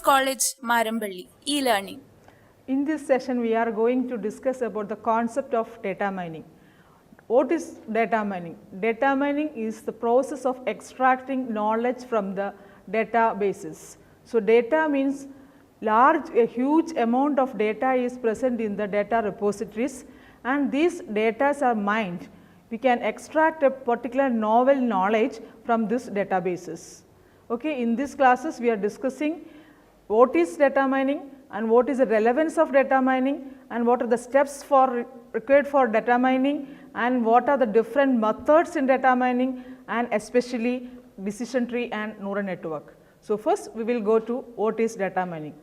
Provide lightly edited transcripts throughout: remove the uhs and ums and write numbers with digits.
College Marampally, e-learning. In this session, we are going to discuss about the concept of data mining. What is data mining? Data mining is the process of extracting knowledge from the databases. So, data means a huge amount of data is present in the data repositories, and these data are mined. We can extract a particular novel knowledge from these databases. Okay, in these classes, we are discussing what is data mining and what is the relevance of data mining and what are the steps required for data mining and what are the different methods in data mining and especially decision tree and neural network. So, first we will go to what is data mining.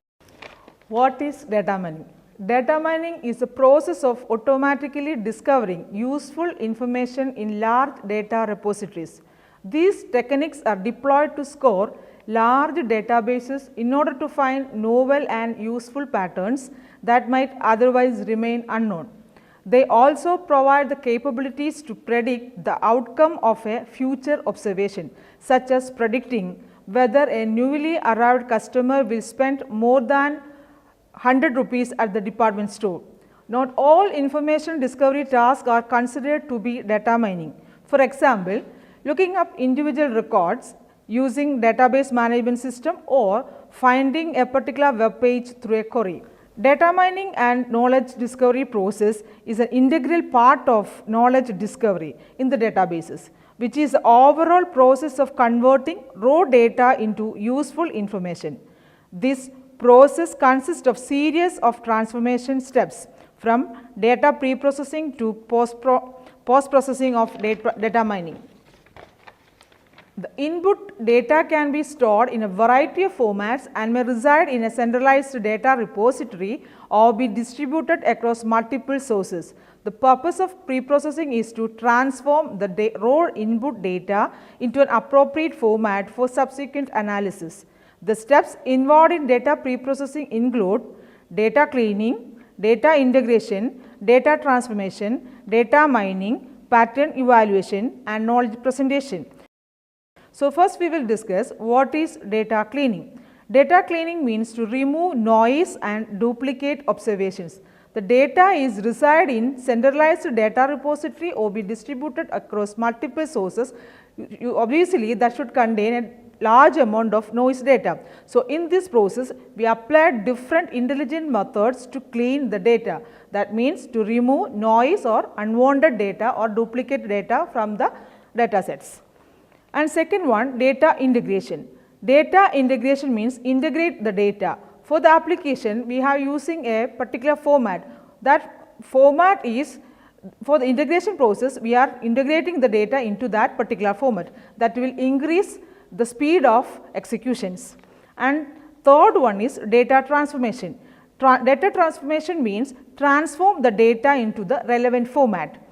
What is data mining? Data mining is a process of automatically discovering useful information in large data repositories. These techniques are deployed to score large databases in order to find novel and useful patterns that might otherwise remain unknown. They also provide the capabilities to predict the outcome of a future observation, such as predicting whether a newly arrived customer will spend more than 100 rupees at the department store. Not all information discovery tasks are considered to be data mining. For example, looking up individual records using database management system or finding a particular web page through a query. Data mining and knowledge discovery process is an integral part of knowledge discovery in the databases, which is the overall process of converting raw data into useful information. This process consists of series of transformation steps from data pre-processing to post-processing of data mining. The input data can be stored in a variety of formats and may reside in a centralized data repository or be distributed across multiple sources. The purpose of pre-processing is to transform the raw input data into an appropriate format for subsequent analysis. The steps involved in data pre-processing include data cleaning, data integration, data transformation, data mining, pattern evaluation and knowledge presentation. So, first we will discuss what is data cleaning. Data cleaning means to remove noise and duplicate observations. The data is reside in centralized data repository or be distributed across multiple sources. Obviously, that should contain a large amount of noise data. So, in this process, we applied different intelligent methods to clean the data. That means to remove noise or unwanted data or duplicate data from the data sets. And second one, data integration. Data integration means integrate the data. For the application, we are using a particular format. That format is, for the integration process, we are integrating the data into that particular format. That will increase the speed of executions. And third one is data transformation. Data transformation means transform the data into the relevant format.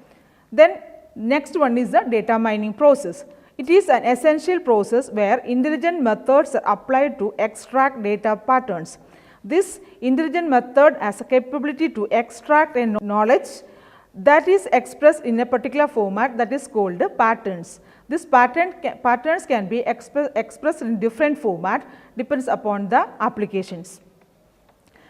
Then next one is the data mining process. It is an essential process where intelligent methods are applied to extract data patterns. This intelligent method has a capability to extract a knowledge that is expressed in a particular format that is called patterns. This patterns can be expressed in different format, depends upon the applications.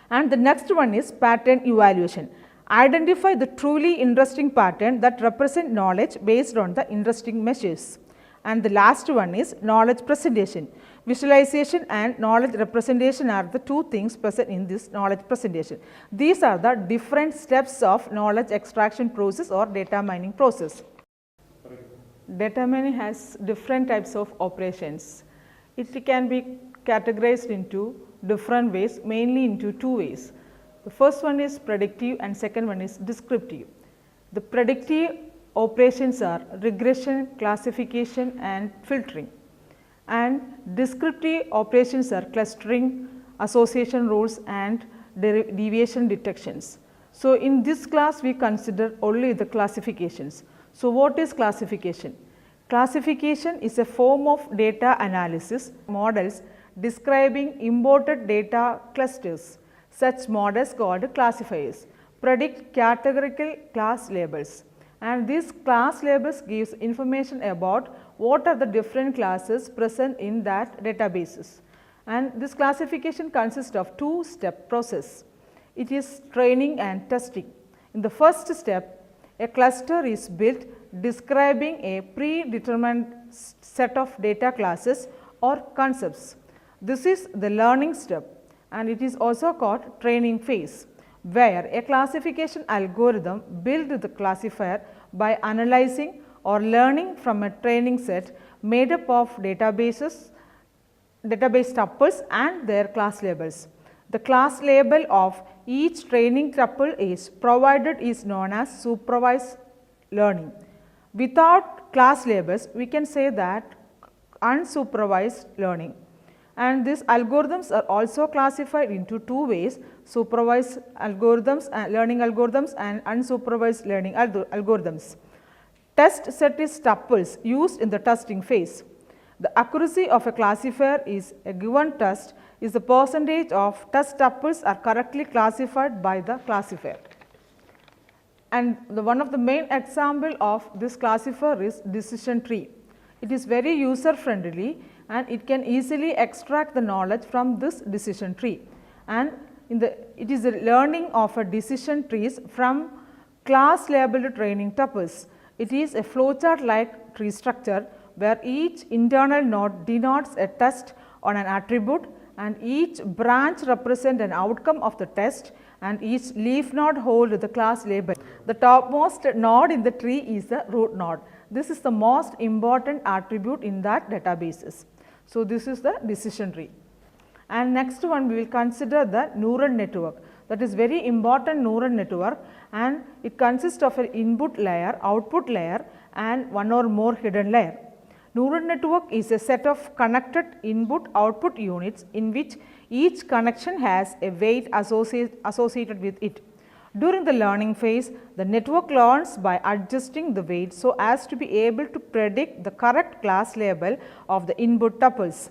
And the next one is pattern evaluation. Identify the truly interesting pattern that represent knowledge based on the interesting measures. And the last one is knowledge presentation. Visualization and knowledge representation are the two things present in this knowledge presentation. These are the different steps of knowledge extraction process or data mining process. Data mining has different types of operations. It can be categorized into different ways, mainly into two ways. The first one is predictive and second one is descriptive. The predictive operations are regression, classification and filtering, and descriptive operations are clustering, association rules and deviation detections. So, in this class we consider only the classifications. So, what is classification? Classification is a form of data analysis models describing imported data clusters. Such models called classifiers predict categorical class labels, and these class labels gives information about what are the different classes present in that databases. and this classification consists of two-step process. It is training and testing. In the first step, a cluster is built describing a predetermined set of data classes or concepts. This is the learning step, and it is also called training phase, where a classification algorithm builds the classifier by analyzing or learning from a training set made up of database tuples and their class labels. The class label of each training tuple is provided is known as supervised learning. Without class labels, we can say that unsupervised learning. And these algorithms are also classified into two ways: supervised algorithms, learning algorithms, and unsupervised learning algorithms. Test set is tuples used in the testing phase. The accuracy of a classifier is a given test is the percentage of test tuples are correctly classified by the classifier. And one of the main example of this classifier is decision tree. It is very user friendly and it can easily extract the knowledge from this decision tree. And it is a learning of a decision trees from class labeled training tuples. It is a flowchart like tree structure where each internal node denotes a test on an attribute and each branch represents an outcome of the test and each leaf node holds the class label. The topmost node in the tree is the root node. This is the most important attribute in that databases. So, this is the decision tree. And next one we will consider the neural network. That is very important neural network, and it consists of an input layer, output layer, and one or more hidden layer. Neural network is a set of connected input-output units in which each connection has a weight associated with it. During the learning phase, the network learns by adjusting the weight so as to be able to predict the correct class label of the input tuples.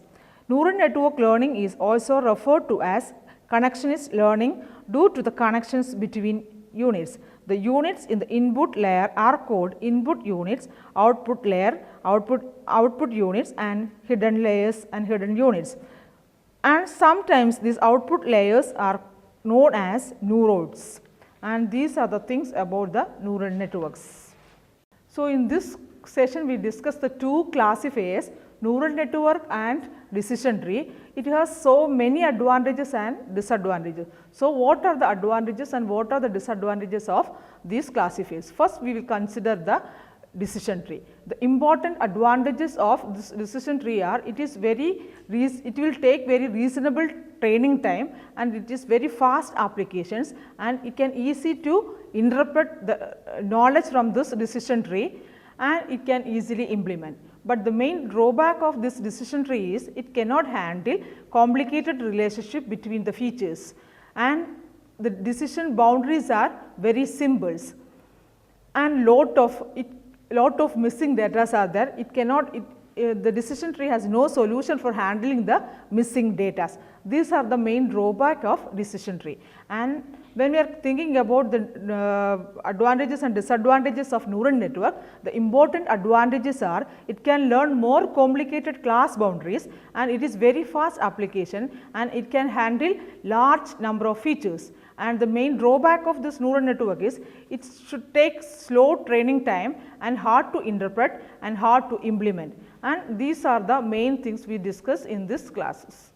Neural network learning is also referred to as connectionist learning due to the connections between units. The units in the input layer are called input units, output layer, output units, and hidden layers and hidden units. And sometimes these output layers are known as neuroids. And these are the things about the neural networks. So, in this session we discussed the two classifiers, neural network and decision tree. It has so many advantages and disadvantages. So, what are the advantages and what are the disadvantages of these classifiers? First, we will consider the decision tree. The important advantages of this decision tree are it will take very reasonable training time and it is very fast applications and it can easy to interpret the knowledge from this decision tree and it can easily implement. But the main drawback of this decision tree is it cannot handle complicated relationship between the features and the decision boundaries are very simple and lot of missing data are there. The decision tree has no solution for handling the missing data. These are the main drawback of decision tree. And when we are thinking about the advantages and disadvantages of neural network, the important advantages are it can learn more complicated class boundaries and it is very fast application and it can handle large number of features. And the main drawback of this neural network is it should take slow training time and hard to interpret and hard to implement. And these are the main things we discuss in this classes.